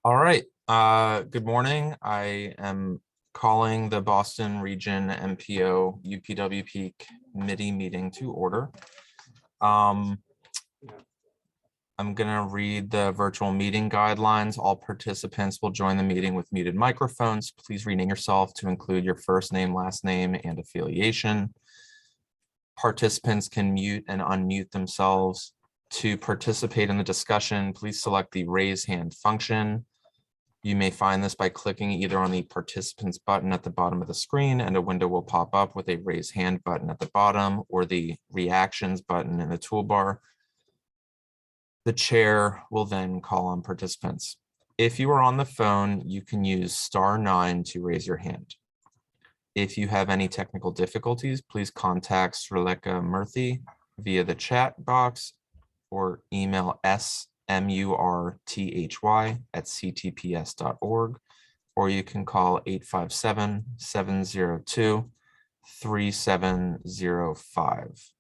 All right. Good morning. I am calling the Boston Region MPO UPWP committee meeting to order. I'm going to read the virtual meeting guidelines. All participants will join the meeting with muted microphones. Please rename yourself to include your first name, last name, and affiliation. Participants can mute and unmute themselves. To participate in the discussion, please select the raise hand function. You may find this by clicking either on the participants button at the bottom of the screen, and a window will pop up with a raise hand button at the bottom, or the reactions button in the toolbar. The chair will then call on participants. If you are on the phone, you can use *9 to raise your hand. If you have any technical difficulties, please contact Srileka Murthy via the chat box or email smurthy@ctps.org, or you can call 857-702-3705.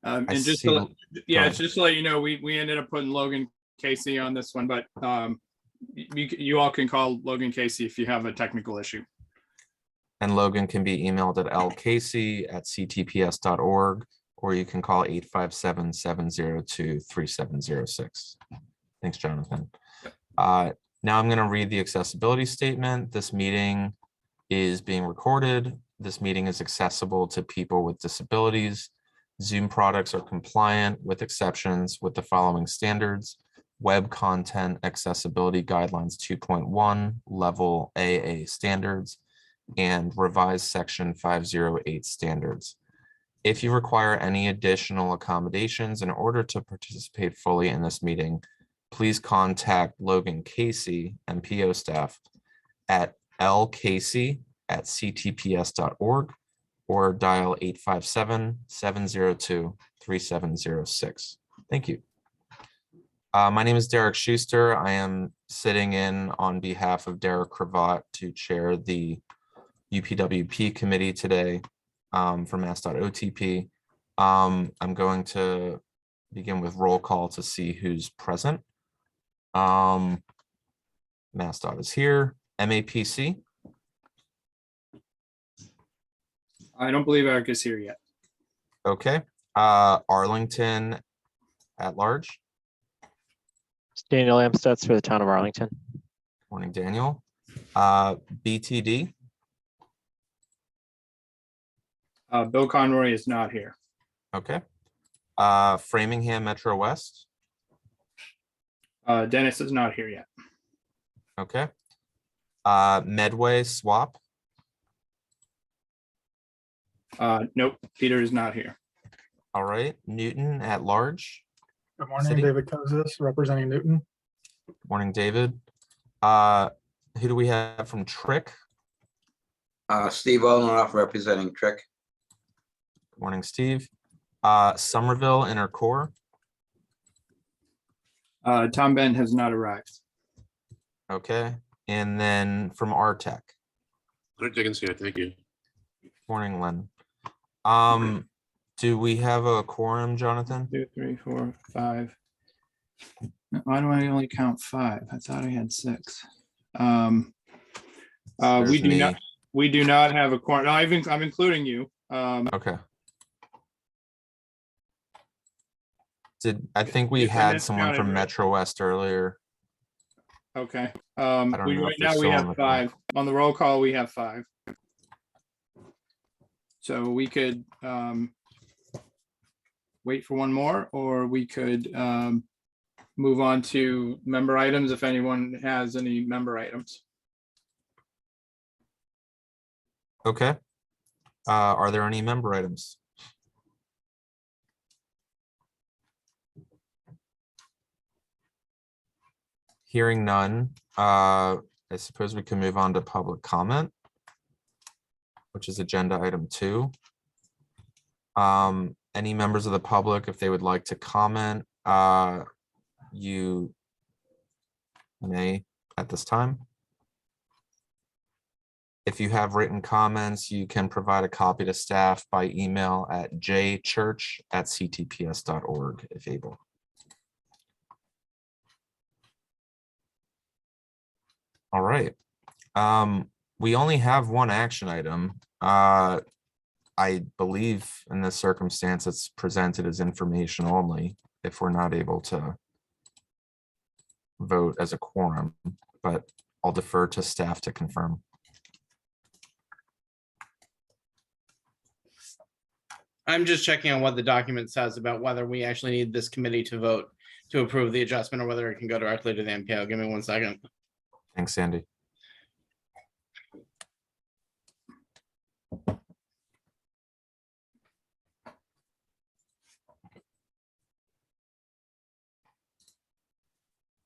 And just to, just to let you know, we ended up putting Logan Casey on this one, but you all can call Logan Casey if you have a technical issue. And Logan can be emailed at lcasey@ctps.org, or you can call 857-702-3706. Thanks, Jonathan. Now I'm going to read the accessibility statement. This meeting is being recorded. This meeting is accessible to people with disabilities. Zoom products are compliant with exceptions with the following standards: Web Content Accessibility Guidelines 2.1, Level AA standards, and revised Section 508 standards. If you require any additional accommodations in order to participate fully in this meeting, please contact Logan Casey, MPO staff, at lcasey@ctps.org, or dial 857-702-3706. Thank you. My name is Derek Schuster. I am sitting in on behalf of Derek Cravat to chair the UPWP committee today for Mass.OTP. I'm going to begin with roll call to see who's present. Mass.OTP is here. MAPC? I don't believe Eric is here yet. Okay. Arlington at large? It's Daniel Amstutz for the town of Arlington. Morning, Daniel. BTD? Bill Conroy is not here. Okay. Framingham Metro West? Dennis is not here yet. Okay. Medway Swap? Nope, Peter is not here. All right. Newton at large? Good morning, City? David Kozis, representing Newton. Morning, David. Who do we have from Trick? Steve Olenoff representing Trick. Good morning, Steve. Somerville Inner Core? Tom Ben has not arrived. Okay. And then from RTech? Rick Dickens here, thank you. Morning, Len. Do we have a quorum, Jonathan? 2, 3, 4, 5. Why do I only count 5? I thought I had 6. We do not have a quorum. No, I'm including you. Okay. I think we had someone from Metro West earlier. Okay. Right now we have 5. On the roll call, we have 5. So we could wait for one more, or we could move on to member items if anyone has any member items. Okay. Are there any member items? Hearing none, I suppose we can move on to public comment, which is agenda item 2. Any members of the public, if they would like to comment, you may at this time. If you have written comments, you can provide a copy to staff by email at jchurch@ctps.org if able. All right. We only have one action item. I believe in this circumstance, it's presented as information only if we're not able to vote as a quorum, but I'll defer to staff to confirm. I'm just checking on what the document says about whether we actually need this committee to vote to approve the adjustment or whether it can go directly to the MPO. Give me 1 second. Thanks, Sandy.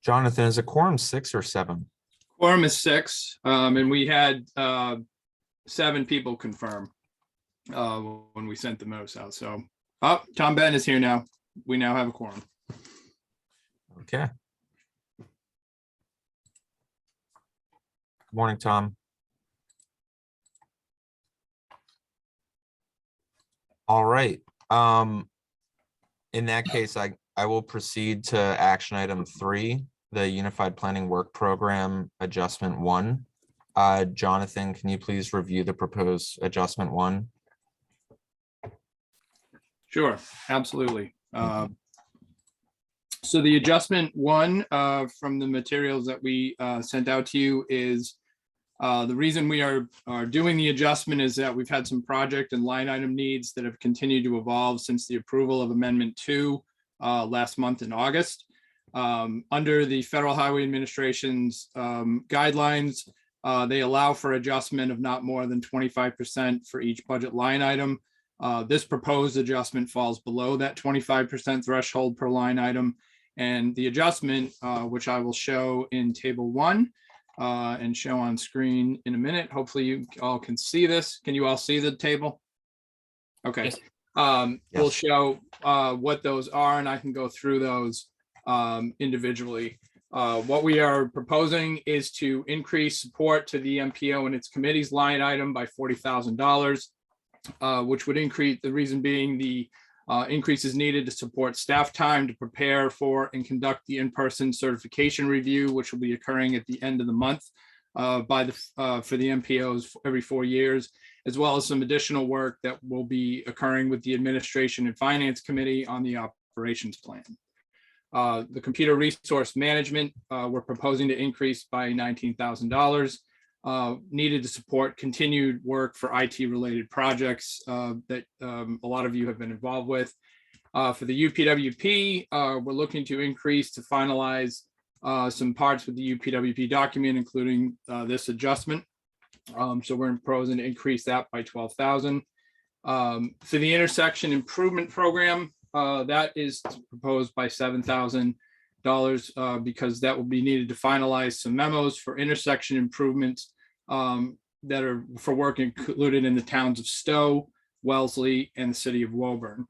Jonathan, is a quorum 6 or 7? Quorum is 6, and we had 7 people confirm when we sent the notice out. So, Tom Ben is here now. We now have a quorum. Okay. Good morning, Tom. All right. In that case, I will proceed to action item 3, the Unified Planning Work Program Adjustment 1. Jonathan, can you please review the proposed Adjustment 1? Sure, absolutely. So the Adjustment 1 from the materials that we sent out to you is the reason we are doing the adjustment is that we've had some project and line item needs that have continued to evolve since the approval of Amendment 2 last month in August. Under the Federal Highway Administration's guidelines, they allow for adjustment of not more than 25% for each budget line item. This proposed adjustment falls below that 25% threshold per line item. And the adjustment, which I will show in Table 1 and show on screen in a minute. Hopefully you all can see this. Can you all see the table? Okay. Yes. We'll show what those are, and I can go through those individually. What we are proposing is to increase support to the MPO and its committee's line item by $40,000, which would increase, the reason being the increase is needed to support staff time to prepare for and conduct the in-person certification review, which will be occurring at the end of the month for the MPOs every 4 years, as well as some additional work that will be occurring with the Administration and Finance Committee on the operations plan. The computer resource management, we're proposing to increase by $19,000. Needed to support continued work for IT-related projects that a lot of you have been involved with. For the UPWP, we're looking to increase to finalize some parts with the UPWP document, including this adjustment. So we're proposing to increase that by $12,000. For the intersection improvement program, that is proposed by $7,000. Because that will be needed to finalize some memos for intersection improvements that are for work included in the towns of Stowe, Wellesley, and the city of Woburn.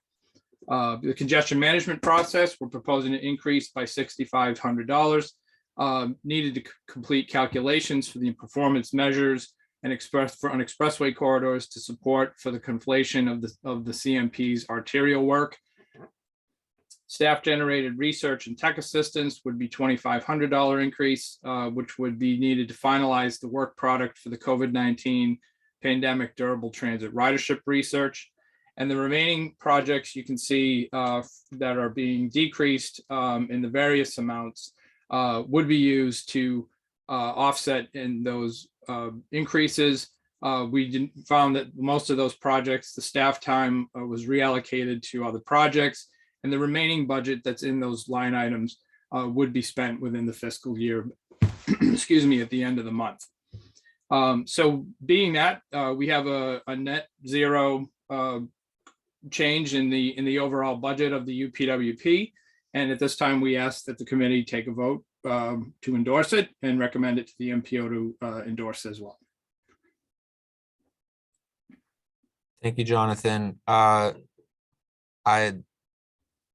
The congestion management process, we're proposing to increase by $6,500. Needed to complete calculations for the performance measures and on expressway corridors to support for the conflation of the CMP's arterial work. Staff generated research and tech assistance would be $2,500 increase, which would be needed to finalize the work product for the COVID-19 pandemic durable transit ridership research. And the remaining projects you can see that are being decreased in the various amounts would be used to offset in those increases. We found that most of those projects, the staff time was reallocated to other projects, and the remaining budget that's in those line items would be spent within the fiscal year, excuse me, at the end of the month. So being that, we have a net zero change in the overall budget of the UPWP. And at this time, we ask that the committee take a vote to endorse it and recommend it to the MPO to endorse as well. Thank you, Jonathan. I'd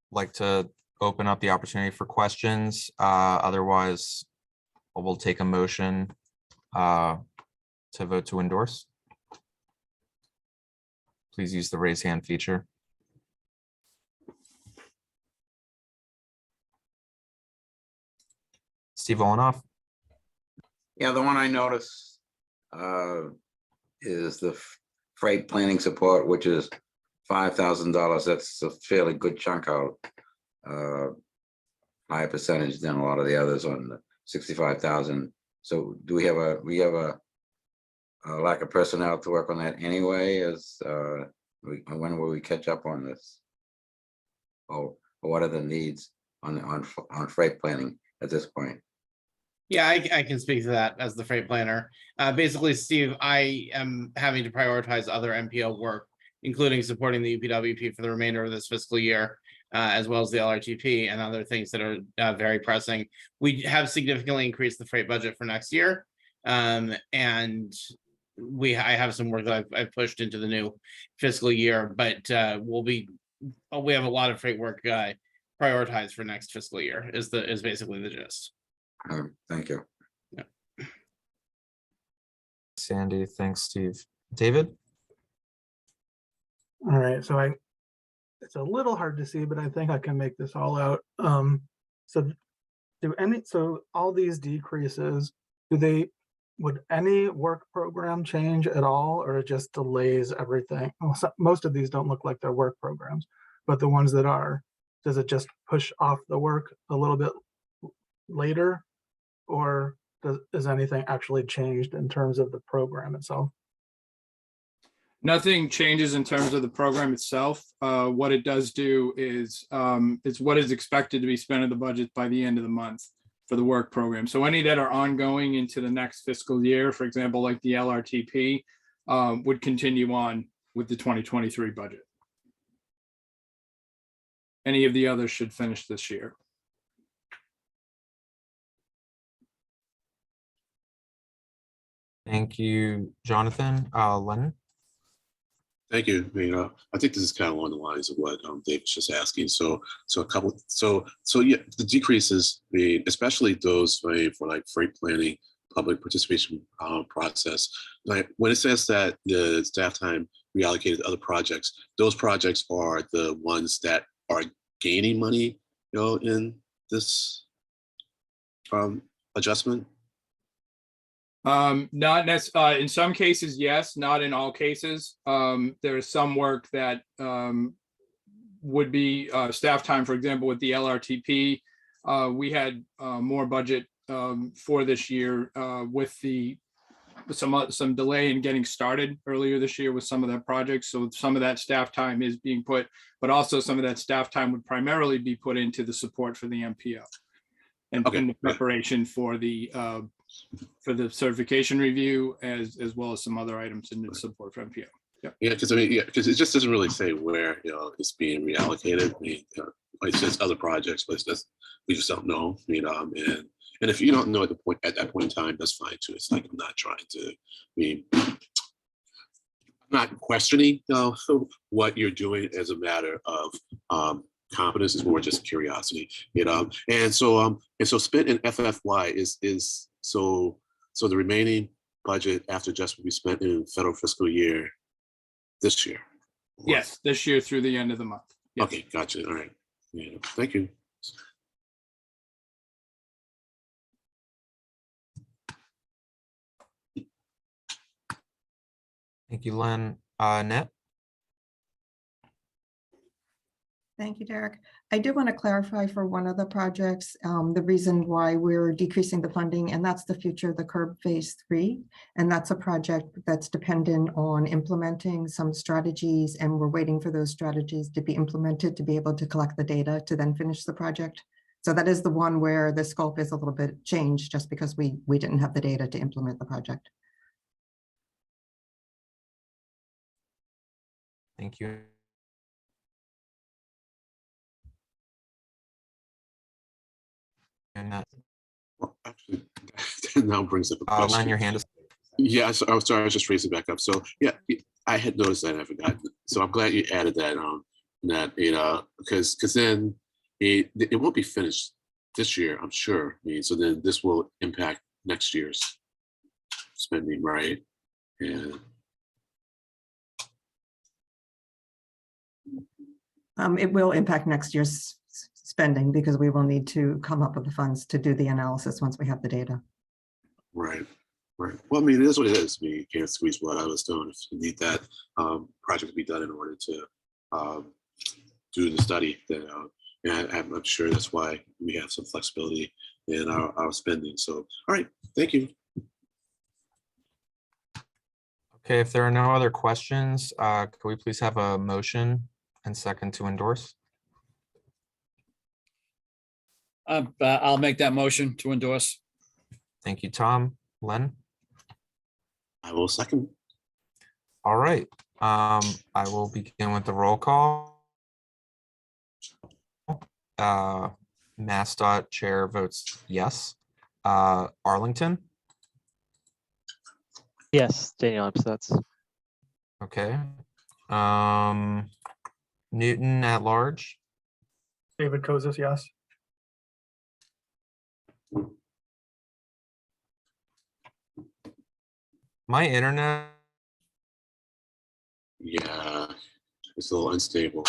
like to open up the opportunity for questions. Otherwise, we'll take a motion to vote to endorse. Please use the raise hand feature. Steve Olenoff, Yeah, the one I noticed is the freight planning support, which is $5,000. That's a fairly good chunk out. Higher percentage than a lot of the others on the 65,000. So do we have a lack of personnel to work on that anyway? As when will we catch up on this? Or what are the needs on freight planning at this point? Yeah, I can speak to that as the freight planner. Basically, Steve, I am having to prioritize other MPO work, including supporting the UPWP for the remainder of this fiscal year, as well as the LRTP and other things that are very pressing. We have significantly increased the freight budget for next year. And I have some work that I've pushed into the new fiscal year, but we have a lot of freight work prioritized for next fiscal year is basically the gist. Thank you. Sandy, thanks, Steve. David? All right, so it's a little hard to see, but I think I can make this all out. So all these decreases, would any work program change at all, or it just delays everything? Well, most of these don't look like they're work programs, but the ones that are, does it just push off the work a little bit later, or is anything actually changed in terms of the program itself? Nothing changes in terms of the program itself. What it does do is it's what is expected to be spent in the budget by the end of the month for the work program. So any that are ongoing into the next fiscal year, for example, like the LRTP, would continue on with the 2023 budget. Any of the others should finish this year. Thank you, Jonathan. Len? Thank you. I think this is kind of along the lines of what David's just asking. So yeah, the decreases, especially those for like freight planning, public participation process. Like when it says that the staff time reallocated to other projects, those projects are the ones that are gaining money, in this adjustment. Not necessarily. In some cases, yes, not in all cases. There is some work that would be staff time. For example, with the LRTP, we had more budget for this year with some delay in getting started earlier this year with some of that projects. So some of that staff time is being put, but also some of that staff time would primarily be put into the support for the MPO and in the preparation for the certification review, as well as some other items in the support for MPO. Yeah, because because it just doesn't really say where it's being reallocated. It says other projects, but we just don't know. And if you don't know at that point in time, that's fine too. It's like I'm not trying to. I'm not questioning what you're doing as a matter of competence. Is more just curiosity, And so spent in FFY is so the remaining budget after adjustment will be spent in federal fiscal year this year. Yes, this year through the end of the month. Yes. Okay, gotcha. All right. Yeah, thank you. Thank you, Len. Net? Thank you, Derek. I do want to clarify for one of the projects, the reason why we're decreasing the funding, and that's the future of the curb phase 3. And that's a project that's dependent on implementing some strategies, and we're waiting for those strategies to be implemented to be able to collect the data to then finish the project. So that is the one where the scope is a little bit changed just because we didn't have the data to implement the project. Thank you. And Well, actually, that now brings up a question. Len, your hand is. Yeah, so, I'm sorry, I was just raising back up. So yeah, I had noticed that, I forgot. So I'm glad you added that because then it won't be finished this year, I'm sure. So then this will impact next year's spending, right? Yeah. It will impact next year's spending because we will need to come up with the funds to do the analysis once we have the data. Right, right. Well, I mean, it is what it is. I mean, you can't squeeze blood out of a stone. If you need that project to be done in order to do the study, then I'm sure that's why we have some flexibility in our spending. So, all right, thank you. Okay, if there are no other questions, could we please have a motion and second to endorse? I'll make that motion to endorse. Thank you, Tom. Len? I will second. All right, I will begin with the roll call. MassDOT Chair votes yes. Arlington? Yes, Daniel Amstutz. Okay. Newton at large? David Kozis, yes. My internet, Yeah, it's a little unstable.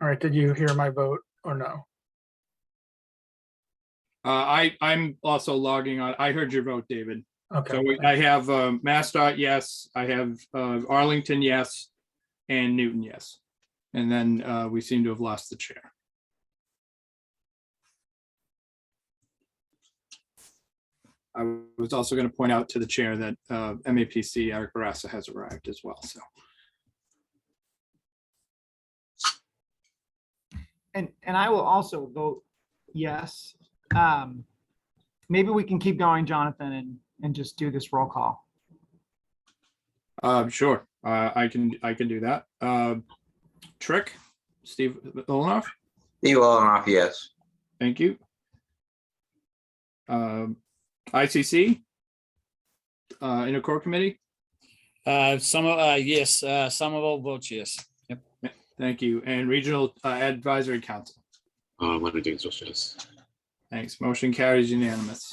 All right, did you hear my vote or no? I'm also logging on. I heard your vote, David. Okay. So I have MassDOT, yes. I have Arlington, yes, and Newton, yes. And then we seem to have lost the chair. I was also going to point out to the chair that MAPC Eric Barassa has arrived as well. So And I will also vote yes. Maybe we can keep going, Jonathan, and just do this roll call. sure, I can do that. Trick, Steve Olenoff, Steve Olenoff, yes. thank you. ICC, Intercore Committee, Yes, Somerville votes yes. Yep. thank you, and Regional Advisory Council. Leonard Diggins votes yes. Thanks. Motion carries unanimous.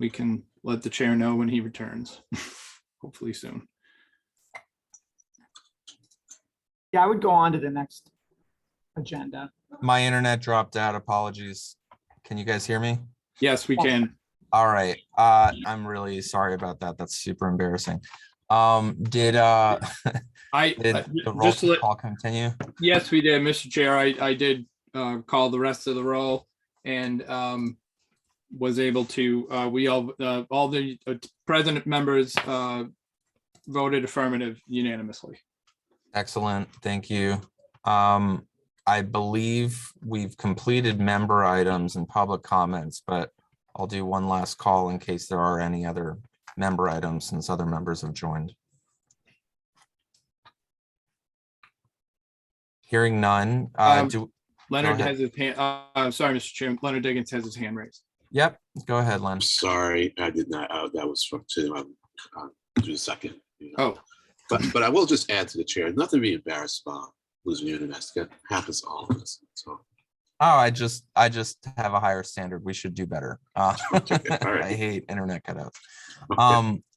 We can let the chair know when he returns, hopefully soon. Yeah, I would go on to the next agenda. my internet dropped out. Apologies. Can you guys hear me? Yes, we can. All right. I'm really sorry about that. That's super embarrassing. Did I the roll just to let, call continue? yes, we did, Mr. Chair. I did call the rest of the roll and was able to. We all the present members voted affirmative unanimously. Excellent. Thank you. I believe we've completed member items and public comments, but I'll do one last call in case there are any other member items since other members have joined. Hearing none. Leonard ahead. has his hand. Sorry, Mr. Chairman. Leonard Diggins has his hand raised. Yep. Go ahead, Len. I'm sorry, I did not. That was to the second. Oh, But I will just add to the chair. Nothing to be embarrassed about losing your internet. It happens to all of us. So. Oh, I just have a higher standard. We should do better. All right. I hate internet cutouts.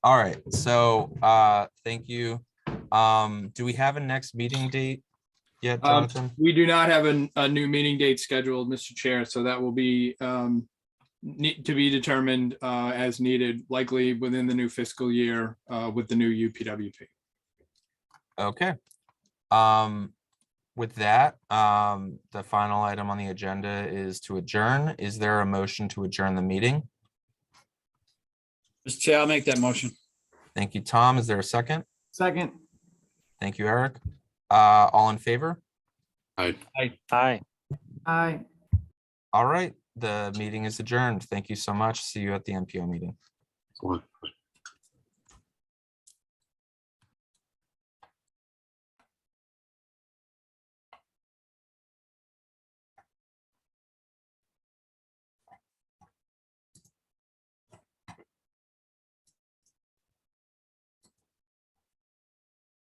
All right. So thank you. Do we have a next meeting date yet, Jonathan? we do not have a new meeting date scheduled, Mr. Chair, so that will be need to be determined as needed, likely within the new fiscal year with the new UPWP. Okay. With that, the final item on the agenda is to adjourn. Is there a motion to adjourn the meeting? Mr. Chair, I'll make that motion. Thank you, Tom. Is there a second? Second. Thank you, Eric. All in favor? Aye. Aye. All right. The meeting is adjourned. Thank you so much. See you at the MPO meeting. Go on.